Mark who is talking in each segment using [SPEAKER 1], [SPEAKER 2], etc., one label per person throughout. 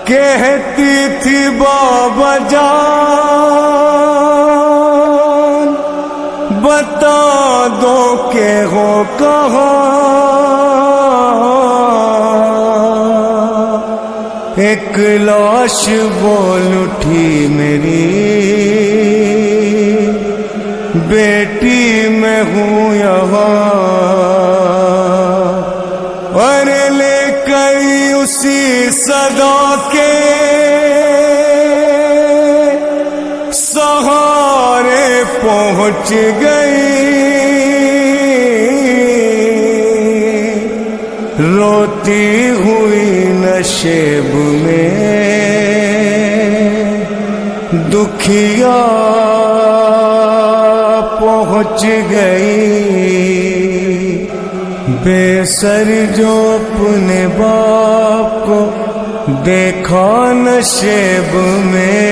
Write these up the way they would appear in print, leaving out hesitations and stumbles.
[SPEAKER 1] کہتی تھی بابا جان بتا دو کہ ہو کہاں، ایک لاش بول اٹھی میری بیٹی میں ہوں یہاں، اور لے کر اسی صدا کے سہارے پہنچ گئی، روتی ہوئی نشیب میں دکھیا پہنچ گئی، بے سر جو اپنے باپ کو دیکھا نشیب میں،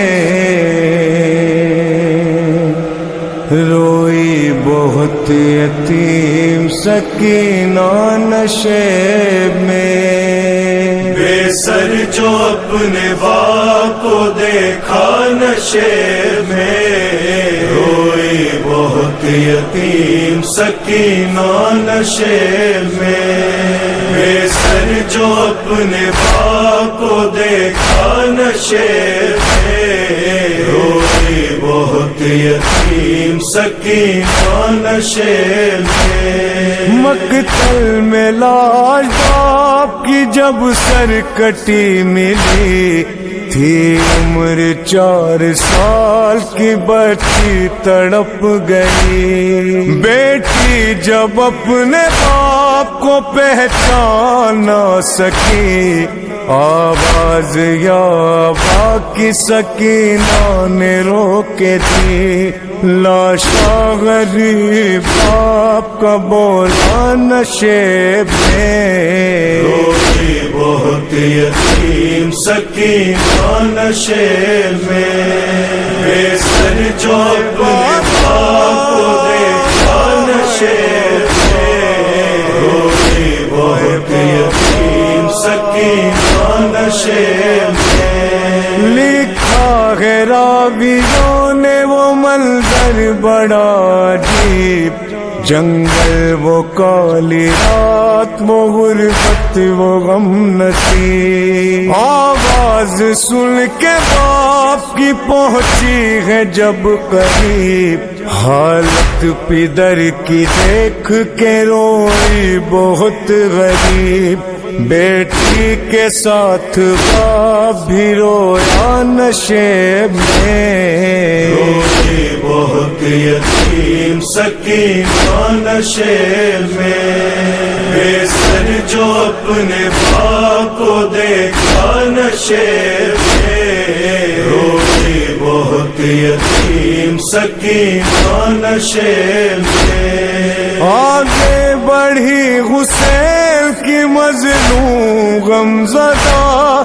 [SPEAKER 1] روئی بہت یتیم سکینہ نشیب میں،
[SPEAKER 2] بے سر جو اپنے باپ کو دیکھا نشیب میں، روئی بہت یتیم سکینہ نشیب میں، بے سر جو اپنے باپ کو دیکھا نشیب میں، روئی بہت یتیم سکینہ نشیب میں،
[SPEAKER 1] مقتل میں لاش باپ کی جب سر کٹی ملی تھی، عمر 4 سال کی بچی تڑپ گئی، بیٹی جب اپنے باپ کو پہچان نہ سکی، آواز یا باقی سکینہ نے روکے تھی، لاشا غریب باپ کا بولا نشیب میں،
[SPEAKER 2] روئی بہت یتیم سکینہ نشیب میں، بے سر جو اپنے باپ کو دیکھا نشیب میں، روئی بہت یتیم سکینہ نشیب میں،
[SPEAKER 1] لکھا ہے راویوں نے وہ منظر بڑا عجیب، جنگل وہ کالی رات وہ غربت وہ غم نصیب، آواز سن کے باپ کی پہنچی ہے جب قریب، حالت پدر کی دیکھ کے روئی بہت غریب، بیٹی کے ساتھ باپ بھی رویا نشیب میں،
[SPEAKER 2] روئی بہت یتیم سکینہ نشیب میں، بے سر جو اپنے باپ کو دیکھا نشیب میں، روئی بہت یتیم سکینہ نشیب میں،
[SPEAKER 1] آگے بڑھی حسین کی مظلوم غمزدہ،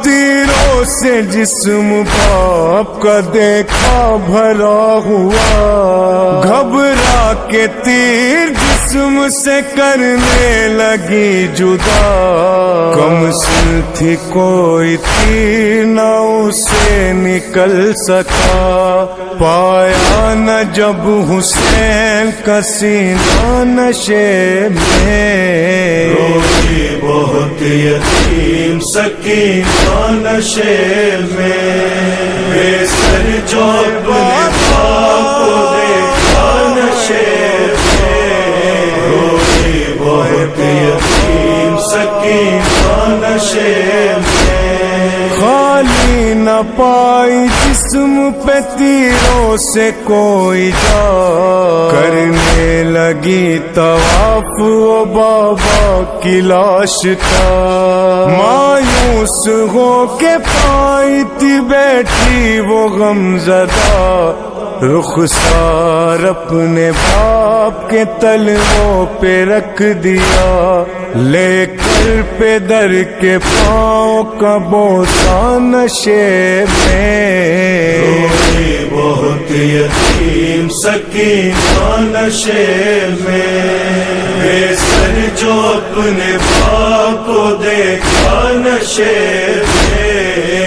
[SPEAKER 1] تیروں سے جسم باپ کا دیکھا بھرا ہوا، گھبرا کے تیر جسم سے کرنے لگی جدا، کم سن تھی کوئی تیر نہ اسے نکل سکا، پایا نہ جب حسین کا سینہ نشیب میں،
[SPEAKER 2] روئی بہت یتیم سکینہ نشیب میں، بے سر جو اپنے باپ کو دیکھا نشیب میں، روئی بہت یتیم سکینہ نشیب میں،
[SPEAKER 1] خالی نہ پائی جسم پہ تیروں سے کوئی جا، کرنے لگی طواف وہ بابا کی لاش کا، مایوس ہو کے پائی تھی بیٹھی وہ غمزدہ، رخسار اپنے باپ کے تلووں پہ رکھ دیا، لے کر پدر کے پاؤں کا بوسہ نشیب میں،
[SPEAKER 2] روئی بہت یتیم سکینہ نشیب میں، بے سر جو اپنے باپ کو دیکھا نشیب میں،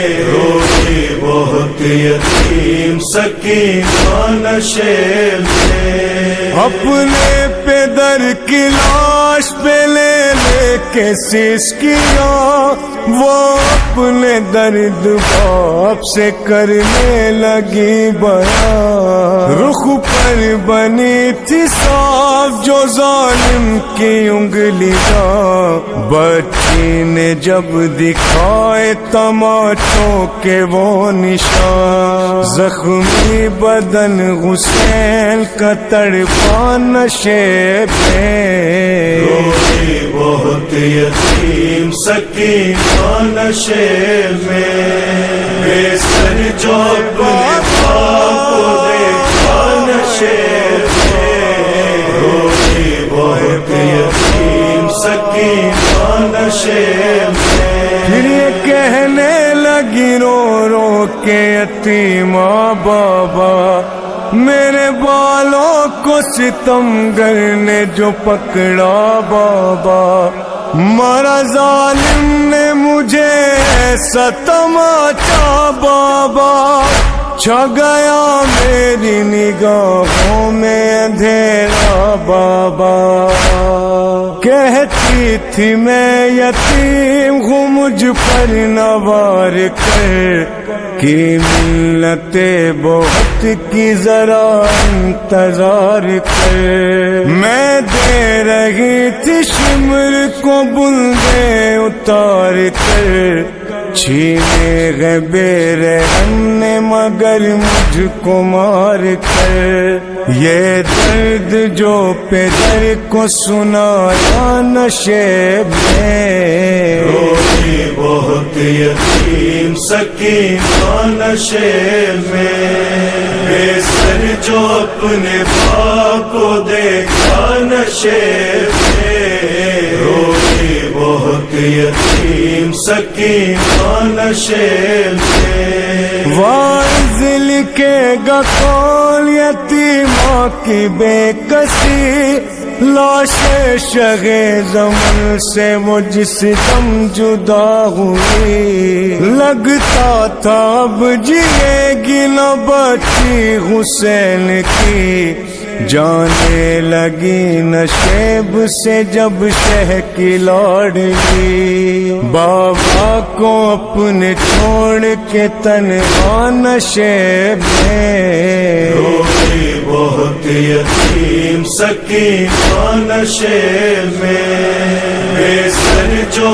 [SPEAKER 2] یتیم سکینہ نشے میں،
[SPEAKER 1] اپنے پدر کی لاش پہ لے لے کے سسکیاں وہ اپنے درد باپ سے کرنے لگی بیان، رخ پر بنی تھی صاف جو ظالم کی انگلیاں، بچی نے جب دکھائے تماچوں کے وہ نشان، زخمی بدن حسین کا تڑپا نشے میں،
[SPEAKER 2] روئی بہت یتیم سکینہ نشے میں، بے سر جو اپنے باپ کو دیکھا نشے میں، روئی بہت یتیم سکینہ نشے میں،
[SPEAKER 1] پھر یہ کہنے لگی رو رو کے یتیمہ بابا میرے بالوں کو ستمگر نے جو پکڑا بابا، مارا ظالم نے مجھے ایسا تماچا بابا، چھا گیا میری نگاہوں میں اندھیرا بابا، کہتی تھی میں یتیم ہوں مجھ پر نوار کر، کی ملت بہت کی ذرا انتظار کر، میں دے رہی تھی شمر کو بندے اتار کر، چھینے گئے بے رحم نے مگر مجھ کو مار کر، یہ درد جو پدر کو سنایا نشے میں،
[SPEAKER 2] روئی بہت یتیم سکینہ نشے میں، بے سر جو اپنے باپ کو دیکھا نشے میں، روئی بہت یتیم سکینہ نشے میں،
[SPEAKER 1] واعظ لکھے گا کون یتیمہ کی بے کسی، لاش شہ زمن سے وہ جس دم جدا ہوئی، لگتا تھا اب جیے گی نہ بچی حسین کی، جانے لگی نشیب سے جب شہ کی لاڈلی، بابا کو اپنے چھوڑ کے تنہا نشیب میں،
[SPEAKER 2] روئی بہت یتیم سکینہ نشے میں، بے سر جو